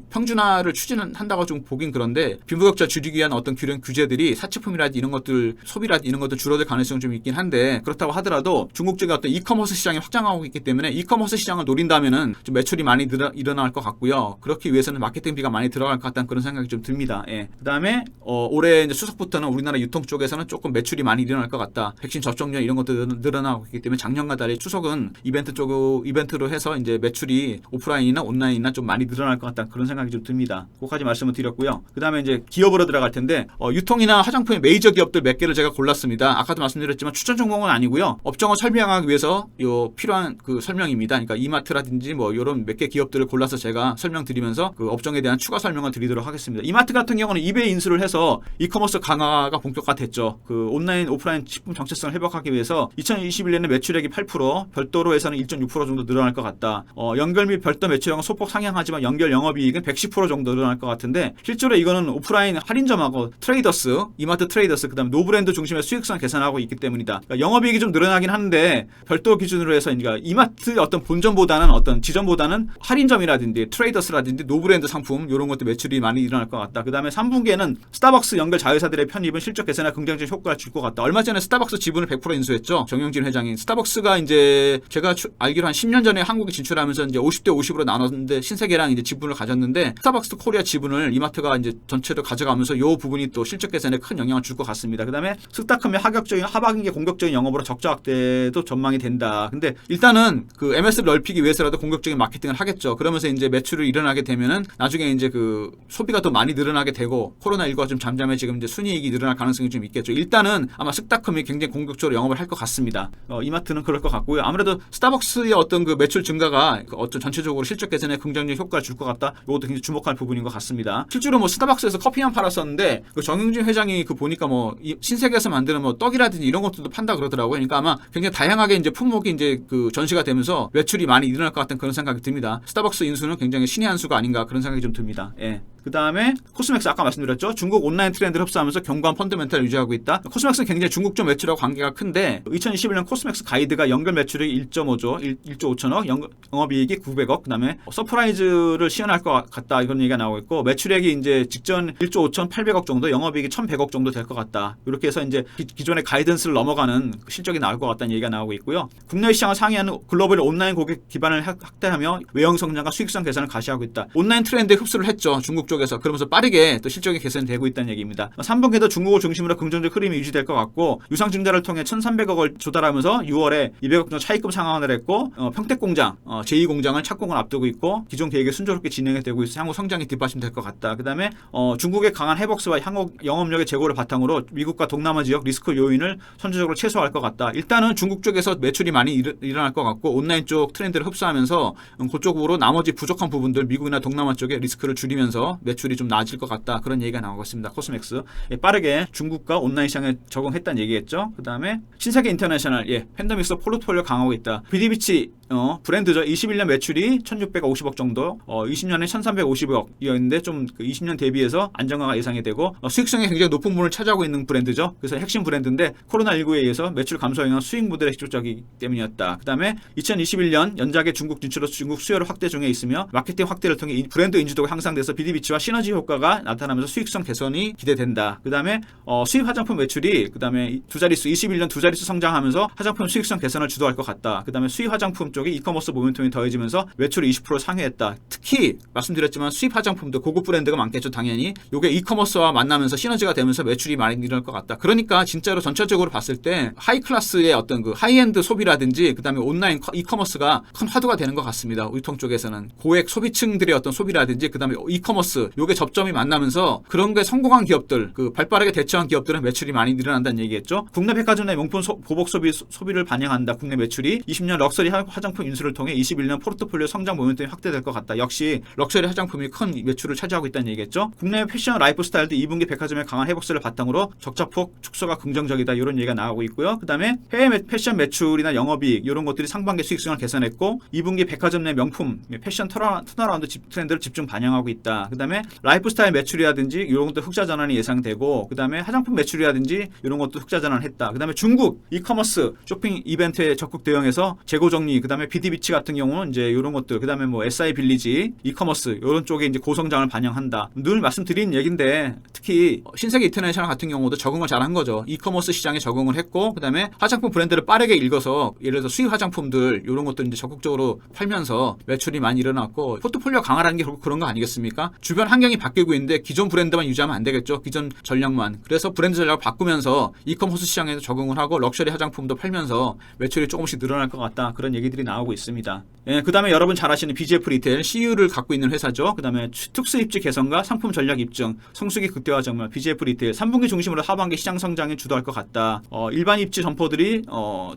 [SPEAKER 1] 평준화를 추진한다고 좀 보긴 그런데 빈부격차 줄이기 위한 어떤 규제들이 사치품이라든지 이런 것들 소비라든지 이런 것들 줄어들 가능성이 좀 있긴 한데 그렇다고 하더라도 중국 쪽에 어떤 이커머스 시장이 확장하고 있기 때문에 이커머스 시장을 노린다면은 좀 매출이 많이 일어날 것 같고요. 그렇기 위해서는 마케팅비가 많이 들어갈 것 같다는 그런 생각이 좀 듭니다. 예. 그다음에 올해 이제 추석부터는 우리나라 유통 쪽에서는 조금 매출이 많이 일어날 것 같다. 백신 접종률 이런 것도 늘어나고 있기 때문에 작년과 달리 추석은 이벤트로 해서 이제 매출이 오프라인이나 온라인이나 좀 많이 늘어날 것 같다. 그런 생각이 좀 듭니다. 그것까지 말씀을 드렸고요. 그다음에 이제 기업으로 들어갈 텐데 유통이나 화장품의 메이저 기업들 몇 개를 제가 골랐습니다. 아까도 말씀드렸지만 추천 종목은 아니고요. 업종을 설명하기 위해서 필요한 그 설명입니다. 그러니까 이마트라든지 뭐 이런 몇 개 기업들을 골라서 제가 설명드리면서 그 업종에 대한 추가 설명을 드리도록 하겠습니다. 이마트 같은 경우는 이베이 인수를 해서 이커머스 강화가 본격화됐죠. 그 온라인 오프라인 식품 정체성을 회복하기 위해서 2021년에 매출액이 8%, 별도로 해서는 1.6% 정도 늘어날 것 같다. 연결 및 별도 매출액은 소폭 상향하지만 연결 영업이익은 110% 정도 늘어날 것 같은데 실제로 이거는 오프라인 할인점하고 이마트 트레이더스 그다음에 노브랜드 중심의 수익성 개선하고 있기 때문이다. 그러니까 영업이익이 좀 늘어나긴 하는데 별도 기준으로 해서 그러니까 이마트 어떤 본점보다는 어떤 지점보다는 할인점이라든지 트레이더스라든지 노브랜드 상품 이런 것도 매출이 많이 일어날 것 같다. 그다음에 3분기에는 스타벅스 연결 자회사들의 편입은 실적 개선에 긍정적 효과를 줄 것 같다. 얼마 전에 스타벅스 지분을 100% 인수했죠. 정영진 회장이. 스타벅스가 이제 제가 알기로 한 10년 전에 한국에 진출하면서 이제 50대 50으로 나눴는데 신세계랑 이제 지분을 가졌는데 스타벅스 코리아 지분을 이마트가 이제 전체로 가져가면서 이 부분이 또 실적 개선에 큰 영향을 줄 것 같습니다. 그다음에 스타크의 하반기 공격적인 영업으로 적자 확대도 전망이 된다. 근데 일단은 그 MS를 넓히기 위해서라도 공격적인 마케팅을 하겠죠. 그러면서 이제 매출이 일어나게 되면은 나중에 이제 그 소비가 더 많이 늘어나게 되고 코로나19가 좀 잠잠해 지금 이제 순이익이 늘어날 가능성이 좀 있겠죠. 일단은 아마 스타크이 굉장히 공격적으로 영업을 할 것 같습니다. 이마트는 그럴 것 같고요. 아무래도 스타벅스의 어떤 그 매출 증가가 어떤 전체적으로 실적 개선에 긍정적 효과를 줄 것 같다. 이것도 굉장히 주목할 부분인 것 같습니다. 실제로 뭐 스타벅스에서 커피만 팔았었는데 그 정영진 회장이 그 보니까 뭐 신세계에서 만드는 뭐 떡이라든지 이런 것들도 판다 그러더라고요. 그러니까 아마 굉장히 다양하게 이제 품목이 이제 그 전시가 되면서 매출이 많이 일어날 것 같은 그런 생각이 듭니다. 스타벅스 인수는 굉장히 신의 한 수가 아닌가 그런 생각이 좀 듭니다. 예. 그 다음에 코스맥스 아까 말씀드렸죠. 중국 온라인 트렌드를 흡수하면서 견고한 펀더멘탈을 유지하고 있다. 코스맥스는 굉장히 중국적 매출하고 관계가 큰데 2021년 코스맥스 가이드가 연결 매출이 1.5조, 1조 5천억, 영업이익이 900억, 그 다음에 서프라이즈를 시연할 것 같다 이런 얘기가 나오고 있고 매출액이 이제 직전 1조 5,800억 정도, 영업이익이 1,100억 정도 될 것 같다. 이렇게 해서 이제 기존의 가이던스를 넘어가는 실적이 나올 것 같다는 얘기가 나오고 있고요. 국내 시장을 상회하는 글로벌 온라인 고객 기반을 확대하며 외형 성장과 수익성 개선을 가시하고 있다. 온라인 트렌드에 흡수를 했죠. 중국 쪽에서. 그러면서 빠르게 또 실적이 개선되고 있다는 얘기입니다. 3분기에도 중국을 중심으로 긍정적 흐름이 유지될 것 같고 유상증자를 통해 1,300억을 조달하면서 6월에 200억 정도 차입금 상환을 했고 평택공장, 제2공장을 착공을 앞두고 있고 기존 계획에 순조롭게 진행이 되고 있어 향후 성장이 뒷받침될 것 같다. 그 다음에 중국의 강한 회복세와 향후 영업력의 제고를 바탕으로 미국과 동남아 지역 리스크 요인을 선제적으로 최소화할 것 같다. 일단은 중국 쪽에서 매출이 많이 일어날 것 같고 온라인 쪽 트렌드를 흡수하면서 그쪽으로 나머지 부족한 부분들 미국이나 동남아 쪽에 리스크를 줄이면서 매출이 좀 나아질 것 같다. 그런 얘기가 나오고 있습니다. 코스맥스. 빠르게 중국과 온라인 시장에 적응했다는 얘기겠죠. 그 다음에 신세계 인터내셔널 팬데믹스 포트폴리오 강화하고 있다. 비디비치 브랜드죠. 21년 매출이 1,650억 정도, 20년에 1,350억이었는데 좀 20년 대비해서 안정화가 예상이 되고 수익성이 굉장히 높은 부분을 차지하고 있는 브랜드죠. 그래서 핵심 브랜드인데 코로나19에 의해서 매출 감소에 의한 수익 모델의 기초적이기 때문이었다. 그 다음에 2021년 연작의 중국 진출로 중국 수요를 확대 중에 있으며 마케팅 확대를 통해 브랜드 인지도가 향상돼서 비디비치와 시너지 효과가 나타나면서 수익성 개선이 기대된다. 그 다음에 수입 화장품 매출이 그 다음에 21년 두 자릿수 성장하면서 화장품 수익성 개선을 주도할 것 같다. 그 다음에 수입 화장품 쪽에 이커머스 모멘텀이 더해지면서 매출이 20% 상회했다. 특히 말씀드렸지만 수입 화장품도 고급 브랜드가 많겠죠. 당연히. 이게 이커머스와 만나면서 시너지가 되면서 매출이 많이 늘어날 것 같다. 그러니까 진짜로 전체적으로 봤을 때 하이 클래스의 어떤 그 하이엔드 소비라든지 그 다음에 온라인 이커머스가 큰 화두가 되는 것 같습니다. 유통 쪽에서는. 고액 소비층들의 어떤 소비라든지 그 다음에 이커머스 요게 접점이 만나면서 그런 게 성공한 기업들 그 발빠르게 대처한 기업들은 매출이 많이 늘어난다는 얘기겠죠. 국내 백화점 내 명품 보복 소비를 반영한다. 국내 매출이 20년 럭셔리 화장품 인수를 통해 21년 포트폴리오 성장 모멘텀이 확대될 것 같다. 역시 럭셔리 화장품이 큰 매출을 차지하고 있다는 얘기겠죠. 국내 패션 라이프스타일도 2분기 백화점의 강한 회복세를 바탕으로 적자폭 축소가 긍정적이다. 이런 얘기가 나오고 있고요. 그 다음에 해외 패션 매출이나 영업이익 이런 것들이 상반기 수익성을 개선했고 2분기 백화점 내 명품 패션 턴어라운드 트렌드를 집중 반영하고 있다. 그 다음에 그다음에 라이프스타일 매출이라든지 이런 것도 흑자 전환이 예상되고, 그다음에 화장품 매출이라든지 이런 것도 흑자 전환했다. 그다음에 중국 이커머스 쇼핑 이벤트에 적극 대응해서 재고 정리, 그다음에 비디비치 같은 경우는 이제 이런 것들, 그다음에 뭐 SI 빌리지, 이커머스 이런 쪽에 이제 고성장을 반영한다. 늘 말씀드린 얘기인데 특히 신세계 인터내셔널 같은 경우도 적응을 잘한 거죠. 이커머스 시장에 적응을 했고, 그다음에 화장품 브랜드를 빠르게 읽어서 예를 들어서 수입 화장품들 이런 것들 이제 적극적으로 팔면서 매출이 많이 일어났고, 포트폴리오 강화라는 게 결국 그런 거 아니겠습니까? 주변 환경이 바뀌고 있는데 기존 브랜드만 유지하면 안 되겠죠. 기존 전략만. 그래서 브랜드 전략을 바꾸면서 이커머스 시장에서 적응을 하고 럭셔리 화장품도 팔면서 매출이 조금씩 늘어날 것 같다. 그런 얘기들이 나오고 있습니다. 예, 그다음에 여러분 잘 아시는 BGF 리테일 CU를 갖고 있는 회사죠. 그다음에 특수 입지 개선과 상품 전략 입증, 성수기 극대화 정말 BGF 리테일 3분기 중심으로 하반기 시장 성장에 주도할 것 같다. 일반 입지 점포들이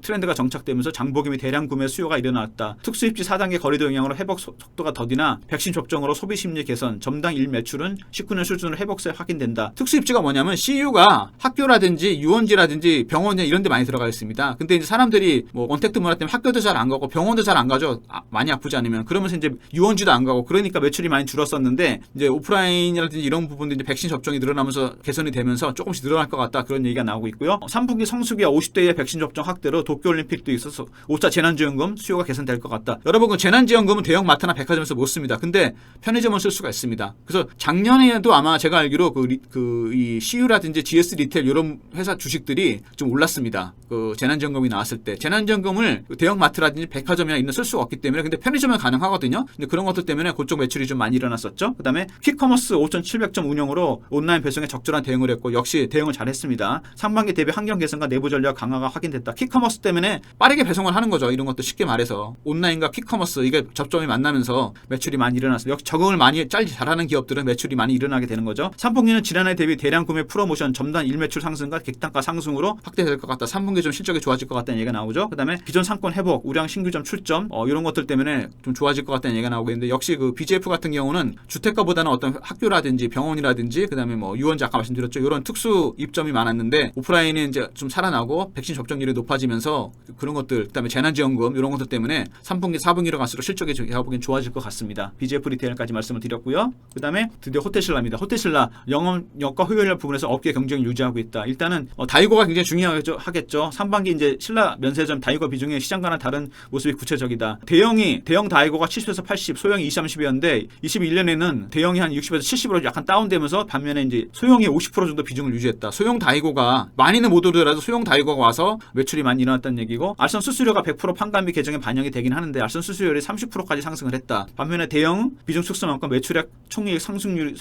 [SPEAKER 1] 트렌드가 정착되면서 장보기 및 대량 구매 수요가 일어났다. 특수 입지 4단계 거리도 영향으로 회복 속도가 더디나 백신 접종으로 소비 심리 개선, 점당 일 매출은 19년 수준으로 회복세 확인된다. 특수 입지가 뭐냐면 CU가 학교라든지 유원지라든지 병원 이런 데 많이 들어가 있습니다. 근데 이제 사람들이 뭐 원택트 문화 때문에 학교도 잘 안 가고 병원도 잘 안 가죠. 많이 아프지 않으면. 그러면서 이제 유원지도 안 가고, 그러니까 매출이 많이 줄었었는데 이제 오프라인이라든지 이런 부분도 이제 백신 접종이 늘어나면서 개선이 되면서 조금씩 늘어날 것 같다. 그런 얘기가 나오고 있고요. 3분기 성수기와 50대의 백신 접종 확대로 도쿄올림픽도 있어서 5차 재난지원금 수요가 개선될 것 같다. 여러분 그 재난지원금은 대형 마트나 백화점에서 못 씁니다. 근데 편의점은 쓸 수가 있습니다. 그래서 작년에도 아마 제가 알기로 이 CU라든지 GS 리테일 이런 회사 주식들이 좀 올랐습니다. 그 재난지원금이 나왔을 때 재난지원금을 대형 마트라든지 백화점이나 있는 쓸 수가 없기 때문에, 근데 편의점은 가능하거든요. 근데 그런 것들 때문에 그쪽 매출이 좀 많이 일어났었죠. 그다음에 퀵커머스 5,700점 운영으로 온라인 배송에 적절한 대응을 했고 역시 대응을 잘했습니다. 상반기 대비 환경 개선과 내부 전략 강화가 확인됐다. 퀵커머스 때문에 빠르게 배송을 하는 거죠. 이런 것도 쉽게 말해서 온라인과 퀵커머스 이게 접점이 만나면서 매출이 많이 일어났어요. 역시 적응을 많이 잘하는 기업들은 매출이 많이 일어나게 되는 거죠. 3분기는 지난해 대비 대량 구매 프로모션, 점단 일매출 상승과 객단가 상승으로 확대될 것 같다. 3분기 좀 실적이 좋아질 것 같다는 얘기가 나오죠. 그다음에 기존 상권 회복, 우량 신규점 출점 이런 것들 때문에 좀 좋아질 것 같다는 얘기가 나오고 있는데, 역시 그 BGF 같은 경우는 주택가보다는 어떤 학교라든지 병원이라든지 그다음에 뭐 유원지 아까 말씀드렸죠. 이런 특수 입점이 많았는데 오프라인이 이제 좀 살아나고 백신 접종률이 높아지면서 그런 것들, 그다음에 재난지원금 이런 것들 때문에 3분기, 4분기로 갈수록 실적이 제가 보기엔 좋아질 것 같습니다. BGF 리테일까지 말씀을 드렸고요. 그다음에 드디어 호텔신라입니다. 호텔신라 영업력과 효율 부분에서 업계 경쟁을 유지하고 있다. 일단은 다이고가 굉장히 중요하겠죠. 3반기 이제 신라 면세점 다이고 비중이 시장과는 다른 모습이 구체적이다. 대형 다이고가 70에서 80, 소형이 20, 30이었는데 21년에는 대형이 한 60에서 70으로 약간 다운되면서 반면에 이제 소형이 50% 정도 비중을 유지했다. 소형 다이고가 많이는 못 오더라도 소형 다이고가 와서 매출이 많이 일어났다는 얘기고, 알선 수수료가 100% 판관비 개정에 반영이 되긴 하는데 알선 수수료율이 30%까지 상승을 했다. 반면에 대형 비중 축소만큼 매출액 총이익 성승률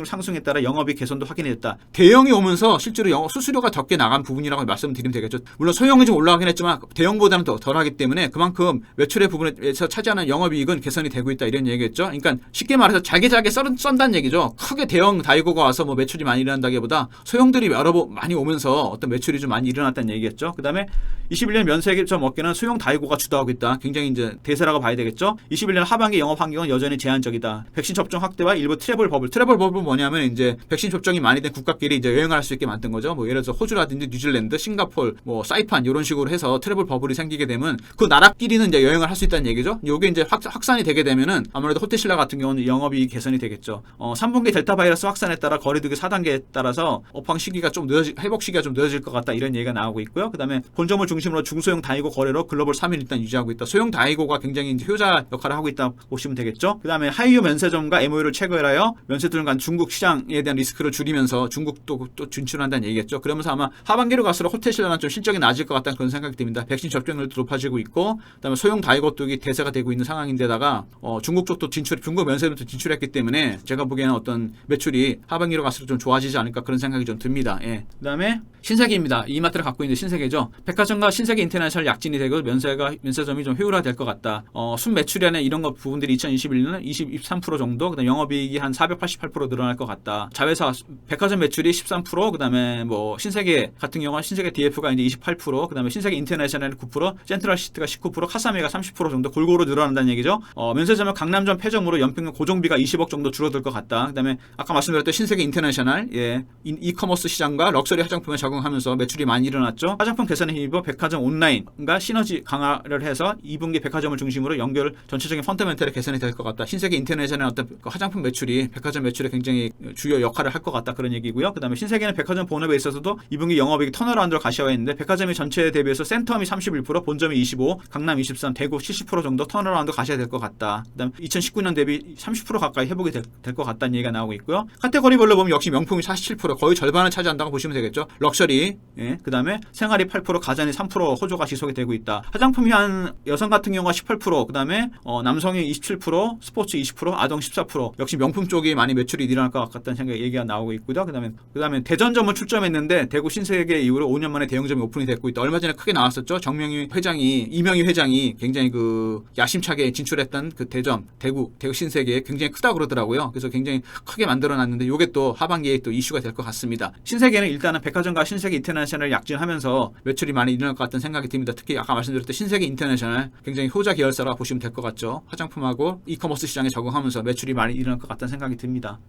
[SPEAKER 1] 상승에 따라 영업이익 개선도 확인했다. 대형이 오면서 실제로 영업 수수료가 적게 나간 부분이라고 말씀드리면 되겠죠. 물론 소형이 좀 올라가긴 했지만 대형보다는 더 덜하기 때문에 그만큼 매출의 부분에서 차지하는 영업이익은 개선이 되고 있다. 이런 얘기겠죠. 그러니까 쉽게 말해서 잘게 썬다는 얘기죠. 크게 대형 다이고가 와서 뭐 매출이 많이 일어난다기보다 소형들이 많이 오면서 어떤 매출이 좀 많이 일어났다는 얘기겠죠. 그다음에 21년 면세점 업계는 소형 다이고가 주도하고 있다. 굉장히 이제 대세라고 봐야 되겠죠. 21년 하반기 영업 환경은 여전히 제한적이다. 백신 접종 확대와 일부 트래블 버블은 뭐냐면 이제 백신 접종이 많이 된 국가끼리 이제 여행을 할 수 있게 만든 거죠. 뭐 예를 들어서 호주라든지 뉴질랜드, 싱가폴, 뭐 사이판 이런 식으로 해서 트래블 버블이 생기게 되면 그 나라끼리는 이제 여행을 할 수 있다는 얘기죠. 이게 이제 확산이 되게 되면은 아무래도 호텔신라 같은 경우는 영업이 개선이 되겠죠. 3분기 델타 바이러스 확산에 따라 거리두기 4단계에 따라서 업황 시기가 좀 회복 시기가 좀 늦어질 것 같다. 이런 얘기가 나오고 있고요. 그다음에 본점을 중심으로 중소형 다이고 거래로 글로벌 3위를 일단 유지하고 있다. 소형 다이고가 굉장히 이제 효자 역할을 하고 있다 보시면 되겠죠. 그다음에 하이유 면세점과 MOU를 체결하여 면세점 간 중국 시장에 대한 리스크를 줄이면서 중국도 또 진출한다는 얘기겠죠. 그러면서 아마 하반기로 갈수록 호텔신라는 좀 실적이 낮을 것 같다는 그런 생각이 듭니다. 백신 접종률도 높아지고 있고, 그다음에 소형 다이고 쪽이 대세가 되고 있는 상황인데다가 중국 쪽도 중국 면세점도 진출했기 때문에 제가 보기에는 어떤 매출이 하반기로 갈수록 좀 좋아지지 않을까 그런 생각이 좀 듭니다. 예. 그다음에 신세계입니다. 이마트를 갖고 있는 신세계죠. 백화점과 신세계 인터내셔널 약진이 되고 면세점이 좀 효율화될 것 같다. 순매출이나 이런 것 부분들이 2021년은 23% 정도, 그다음 영업이익이 한 488% 늘어날 것 같다. 자회사 백화점 매출이 13%, 그다음에 뭐 신세계 같은 경우는 신세계 DF가 이제 28%, 그다음에 신세계 인터내셔널이 9%, 센트럴시티가 19%, 카사메가 30% 정도 골고루 늘어난다는 얘기죠. 면세점은 강남점 폐점으로 연평균 고정비가 20억 정도 줄어들 것 같다. 그다음에 아까 말씀드렸던 신세계 인터내셔널, 이커머스 시장과 럭셔리 화장품에 적응하면서 매출이 많이 일어났죠. 화장품 개선에 힘입어 백화점 온라인과 시너지 강화를 해서 2분기 백화점을 중심으로 전체적인 펀더멘털의 개선이 될 것 같다. 신세계 인터내셔널의 어떤 화장품 매출이 백화점 매출에 굉장히 주요 역할을 할 것 같다 그런 얘기고요. 그다음에 신세계는 백화점 본업에 있어서도 2분기 영업이익이 턴어라운드로 가시화해 있는데 백화점이 전체 대비해서 센텀이 31%, 본점이 25, 강남 23, 대구 70% 정도 턴어라운드 가셔야 될 것 같다. 그다음 2019년 대비 30% 가까이 회복이 될 것 같다는 얘기가 나오고 있고요. 카테고리별로 보면 역시 명품이 47%, 거의 절반을 차지한다고 보시면 되겠죠. 럭셔리, 예, 그다음에 생활이 8%, 가전이 3% 호조가 지속이 되고 있다. 화장품이 한 여성 같은 경우가 18%, 그다음에 남성이 27%, 스포츠 20%, 아동 14%. 역시 명품 쪽이 많이 매출이 일어날 것 같다는 생각 얘기가 나오고 있고요. 그다음에 대전점을 출점했는데 대구 신세계 이후로 5년 만에 대형점이 오픈이 됐고 있다. 얼마 전에 크게 나왔었죠. 이명희 회장이 굉장히 그 야심차게 진출했던 그 대구 신세계 굉장히 크다 그러더라고요. 그래서 굉장히 크게 만들어놨는데 이게 또 하반기에 또 이슈가 될 것 같습니다. 신세계는 일단은 백화점과 신세계 인터내셔널을 약진하면서 매출이 많이 일어날 것 같다는 생각이 듭니다. 특히 아까 말씀드렸던 신세계 인터내셔널 굉장히 효자 계열사라고 보시면 될 것 같죠. 화장품하고 이커머스 시장에 적응하면서 매출이 많이 일어날 것 같다는 생각이 듭니다.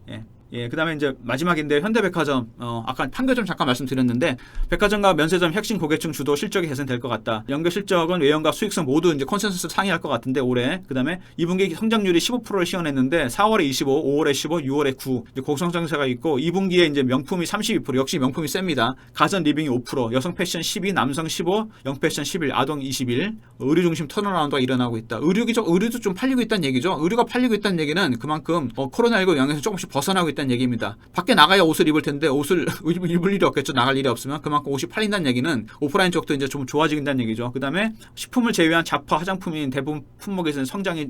[SPEAKER 1] 예, 그다음에 이제 마지막인데 현대백화점 아까 판교점 잠깐 말씀드렸는데 백화점과 면세점 핵심 고객층 주도 실적이 개선될 것 같다. 연결 실적은 외형과 수익성 모두 이제 컨센서스 상회할 것 같은데 올해 그다음에 2분기 성장률이 15%를 시현했는데 4월에 25, 5월에 15, 6월에 9 이제 고성장세가 있고 2분기에 이제 명품이 32% 역시 명품이 셉니다. 가전 리빙이 5%, 여성 패션 12, 남성 15, 영패션 11, 아동 21, 의류 중심 턴어라운드가 일어나고 있다. 의류도 좀 팔리고 있다는 얘기죠. 의류가 팔리고 있다는 얘기는 그만큼 코로나19 영향에서 조금씩 벗어나고 있다는 얘기입니다. 밖에 나가야 옷을 입을 텐데 옷을 입을 일이 없겠죠. 나갈 일이 없으면 그만큼 옷이 팔린다는 얘기는 오프라인 쪽도 이제 좀 좋아진다는 얘기죠. 그다음에 식품을 제외한 잡화 화장품인 대부분 품목에서는 성장이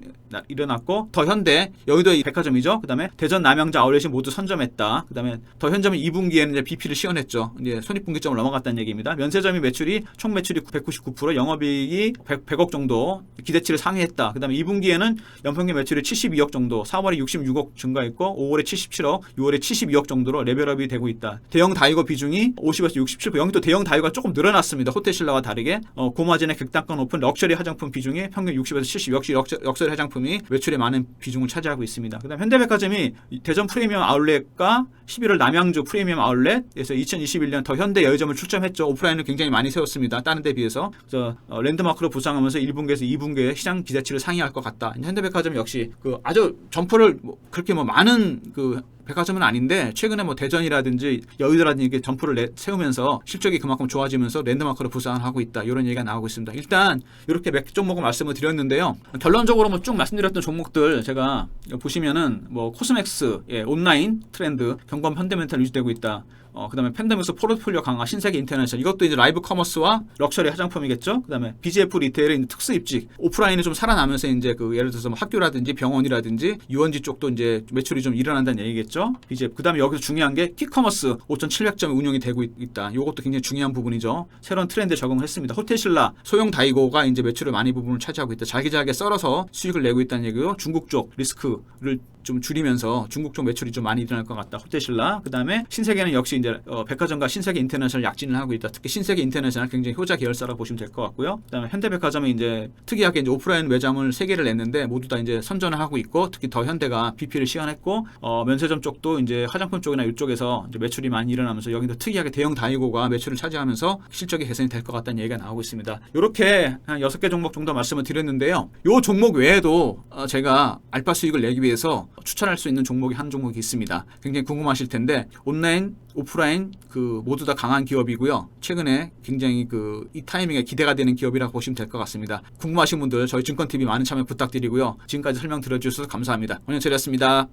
[SPEAKER 1] 일어났고 더 현대 여의도 백화점이죠. 그다음에 대전 남양주 아울렛이 모두 선점했다. 그다음에 더 현점은 2분기에는 이제 BP를 시연했죠. 이제 손익분기점을 넘어갔다는 얘기입니다. 면세점이 총 매출이 199%, 영업이익이 100억 정도 기대치를 상회했다. 그다음에 2분기에는 연평균 매출이 72억 정도, 4월에 66억 증가했고 5월에 77억, 6월에 72억 정도로 레벨업이 되고 있다. 대형 다이거 비중이 50에서 67%. 여기 또 대형 다이거가 조금 늘어났습니다. 호텔신라와 다르게 고마진의 극단가 높은 럭셔리 화장품 비중이 평균 60에서 70. 역시 럭셔리 화장품이 매출에 많은 비중을 차지하고 있습니다. 그다음 현대백화점이 대전 프리미엄 아울렛과 11월 남양주 프리미엄 아울렛에서 2021년 더 현대 여의점을 출점했죠. 오프라인을 굉장히 많이 세웠습니다. 다른 데 비해서. 그래서 랜드마크로 부상하면서 1분기에서 2분기에 시장 기대치를 상회할 것 같다. 현대백화점 역시 아주 점포를 그렇게 많은 백화점은 아닌데 최근에 대전이라든지 여의도라든지 이렇게 점포를 세우면서 실적이 그만큼 좋아지면서 랜드마크로 부상을 하고 있다. 이런 얘기가 나오고 있습니다. 일단 이렇게 몇 종목을 말씀을 드렸는데요. 결론적으로 쭉 말씀드렸던 종목들 제가 보시면은 코스맥스, 온라인 트렌드, 경범 현대멘탈 유지되고 있다. 그다음에 팬데믹스 포트폴리오 강화, 신세계 인터내셔널 이것도 이제 라이브 커머스와 럭셔리 화장품이겠죠. 그다음에 BGF 리테일의 특수 입직, 오프라인이 좀 살아나면서 이제 예를 들어서 학교라든지 병원이라든지 유원지 쪽도 이제 매출이 좀 일어난다는 얘기겠죠. BGF. 그다음에 여기서 중요한 게 퀵커머스 5,700점 운영이 되고 있다. 이것도 굉장히 중요한 부분이죠. 새로운 트렌드에 적응을 했습니다. 호텔신라, 소형 다이고가 이제 매출을 많이 부분을 차지하고 있다. 잘게 썰어서 수익을 내고 있다는 얘기고 중국 쪽 리스크를 좀 줄이면서 중국 쪽 매출이 좀 많이 일어날 것 같다. 호텔신라. 그다음에 신세계는 역시 이제 백화점과 신세계 인터내셔널 약진을 하고 있다. 특히 신세계 인터내셔널 굉장히 효자 계열사라고 보시면 될 것 같고요. 그다음에 현대백화점은 이제 특이하게 이제 오프라인 매장을 3개를 냈는데 모두 다 이제 선전을 하고 있고 특히 더 현대가 BP를 시연했고 면세점 쪽도 이제 화장품 쪽이나 이쪽에서 이제 매출이 많이 일어나면서 여기도 특이하게 대형 다이고가 매출을 차지하면서 실적이 개선이 될 것 같다는 얘기가 나오고 있습니다. 이렇게 한 6개 종목 정도 말씀을 드렸는데요. 이 종목 외에도 제가 알파 수익을 내기 위해서 추천할 수 있는 종목이 한 종목이 있습니다. 굉장히 궁금하실 텐데 온라인, 오프라인 모두 다 강한 기업이고요. 최근에 굉장히 이 타이밍에 기대가 되는 기업이라고 보시면 될 것 같습니다. 궁금하신 분들 저희 증권TV 많은 참여 부탁드리고요. 지금까지 설명 들어주셔서 감사합니다. 원영철이었습니다.